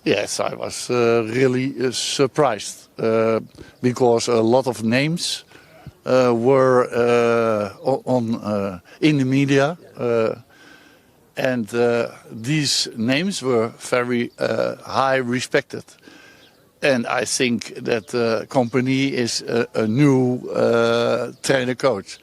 Yes, I was really surprised because a lot of names were in the media, and these names were very high respected. And I think that the company is a new trainer coach.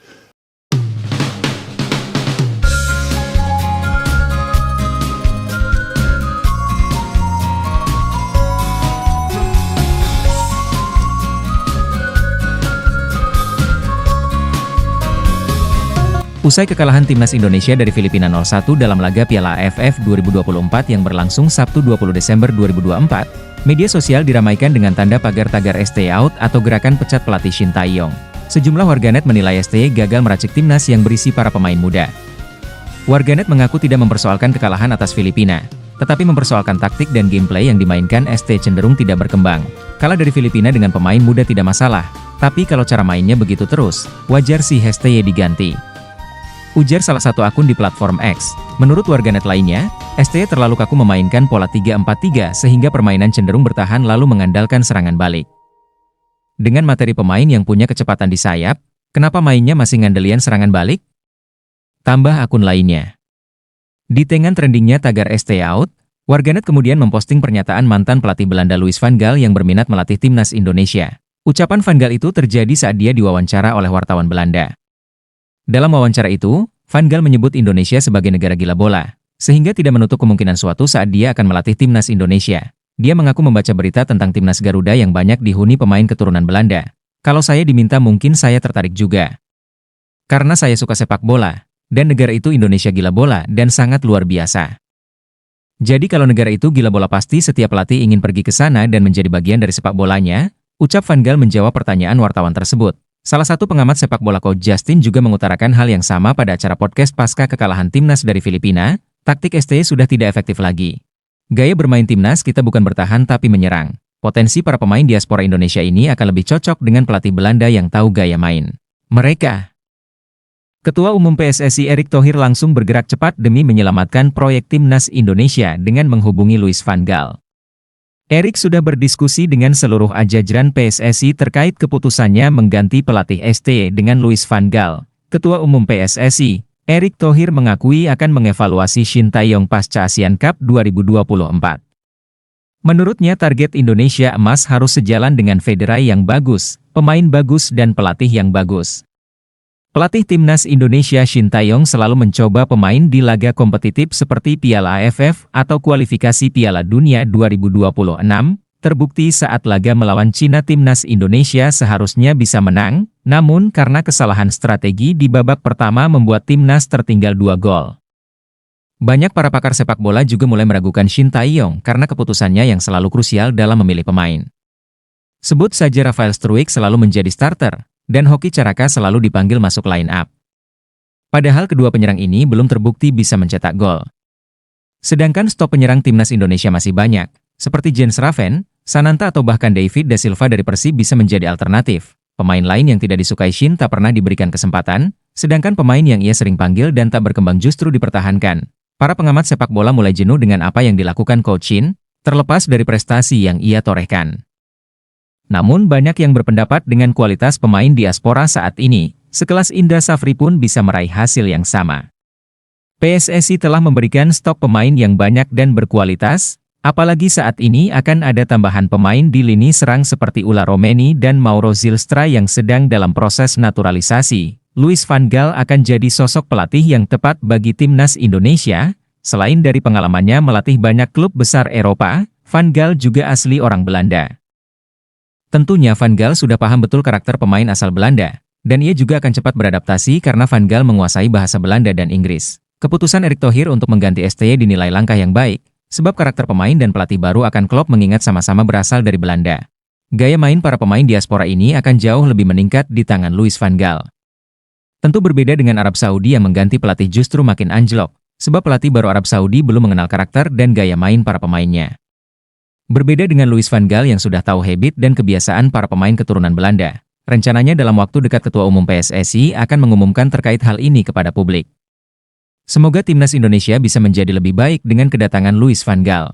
Usai kekalahan timnas Indonesia dari Filipina 0-1 dalam laga Piala AFF 2024 yang berlangsung Sabtu 20 Desember 2024, media sosial diramaikan dengan tanda pagar tagar STY out atau gerakan pecat pelatih Shin Tae-yong. Sejumlah warganet menilai STY gagal meracik timnas yang berisi para pemain muda. Warganet mengaku tidak mempersoalkan kekalahan atas Filipina, tetapi mempersoalkan taktik dan gameplay yang dimainkan STY cenderung tidak berkembang. Kalah dari Filipina dengan pemain muda tidak masalah, tapi kalau cara mainnya begitu terus, wajar sih STY diganti. Ujar salah satu akun di platform X. Menurut warganet lainnya, STY terlalu kaku memainkan pola 3-4-3 sehingga permainan cenderung bertahan lalu mengandalkan serangan balik. Dengan materi pemain yang punya kecepatan di sayap, kenapa mainnya masih ngandelian serangan balik? Tambah akun lainnya. Di tengah trendingnya tagar STY out, warganet kemudian memposting pernyataan mantan pelatih Belanda Louis van Gaal yang berminat melatih timnas Indonesia. Ucapan Van Gaal itu terjadi saat dia diwawancara oleh wartawan Belanda. Dalam wawancara itu, Van Gaal menyebut Indonesia sebagai negara gila bola, sehingga tidak menutup kemungkinan suatu saat dia akan melatih timnas Indonesia. Dia mengaku membaca berita tentang timnas Garuda yang banyak dihuni pemain keturunan Belanda. Kalau saya diminta mungkin saya tertarik juga. Karena saya suka sepak bola, dan negara itu Indonesia gila bola dan sangat luar biasa. Jadi kalau negara itu gila bola pasti setiap pelatih ingin pergi ke sana dan menjadi bagian dari sepak bolanya, ucap Van Gaal menjawab pertanyaan wartawan tersebut. Salah satu pengamat sepak bola coach Justin juga mengutarakan hal yang sama pada acara podcast pasca kekalahan timnas dari Filipina, taktik STY sudah tidak efektif lagi. Gaya bermain timnas kita bukan bertahan tapi menyerang. Potensi para pemain diaspora Indonesia ini akan lebih cocok dengan pelatih Belanda yang tahu gaya main mereka. Ketua Umum PSSI Erick Thohir langsung bergerak cepat demi menyelamatkan proyek timnas Indonesia dengan menghubungi Louis van Gaal. Erick sudah berdiskusi dengan seluruh jajaran PSSI terkait keputusannya mengganti pelatih STY dengan Louis van Gaal. Ketua Umum PSSI, Erick Thohir mengakui akan mengevaluasi Shin Tae-yong pasca Asian Cup 2024. Menurutnya target Indonesia emas harus sejalan dengan federasi yang bagus, pemain bagus dan pelatih yang bagus. Pelatih timnas Indonesia Shin Tae-yong selalu mencoba pemain di laga kompetitif seperti Piala AFF atau kualifikasi Piala Dunia 2026, terbukti saat laga melawan Cina timnas Indonesia seharusnya bisa menang, namun karena kesalahan strategi di babak pertama membuat timnas tertinggal 2 gol. Banyak para pakar sepak bola juga mulai meragukan Shin Tae-yong karena keputusannya yang selalu krusial dalam memilih pemain. Sebut saja Rafael Struijk selalu menjadi starter, dan Hoki Caraka selalu dipanggil masuk line up. Padahal kedua penyerang ini belum terbukti bisa mencetak gol. Sedangkan stok penyerang timnas Indonesia masih banyak, seperti Jens Raven, Sananta atau bahkan David Da Silva dari Persib bisa menjadi alternatif. Pemain lain yang tidak disukai Shin tak pernah diberikan kesempatan, sedangkan pemain yang ia sering panggil dan tak berkembang justru dipertahankan. Para pengamat sepak bola mulai jenuh dengan apa yang dilakukan Coach Shin, terlepas dari prestasi yang ia torehkan. Namun banyak yang berpendapat dengan kualitas pemain diaspora saat ini, sekelas Indra Safri pun bisa meraih hasil yang sama. PSSI telah memberikan stok pemain yang banyak dan berkualitas, apalagi saat ini akan ada tambahan pemain di lini serang seperti Ula Romeni dan Mauro Zylstra yang sedang dalam proses naturalisasi. Louis van Gaal akan jadi sosok pelatih yang tepat bagi timnas Indonesia. Selain dari pengalamannya melatih banyak klub besar Eropa, Van Gaal juga asli orang Belanda. Tentunya Van Gaal sudah paham betul karakter pemain asal Belanda, dan ia juga akan cepat beradaptasi karena Van Gaal menguasai bahasa Belanda dan Inggris. Keputusan Erick Thohir untuk mengganti STY dinilai langkah yang baik, sebab karakter pemain dan pelatih baru akan klop mengingat sama-sama berasal dari Belanda. Gaya main para pemain diaspora ini akan jauh lebih meningkat di tangan Louis van Gaal. Tentu berbeda dengan Arab Saudi yang mengganti pelatih justru makin anjlok, sebab pelatih baru Arab Saudi belum mengenal karakter dan gaya main para pemainnya. Berbeda dengan Louis van Gaal yang sudah tahu habit dan kebiasaan para pemain keturunan Belanda, rencananya dalam waktu dekat Ketua Umum PSSI akan mengumumkan terkait hal ini kepada publik. Semoga timnas Indonesia bisa menjadi lebih baik dengan kedatangan Louis van Gaal.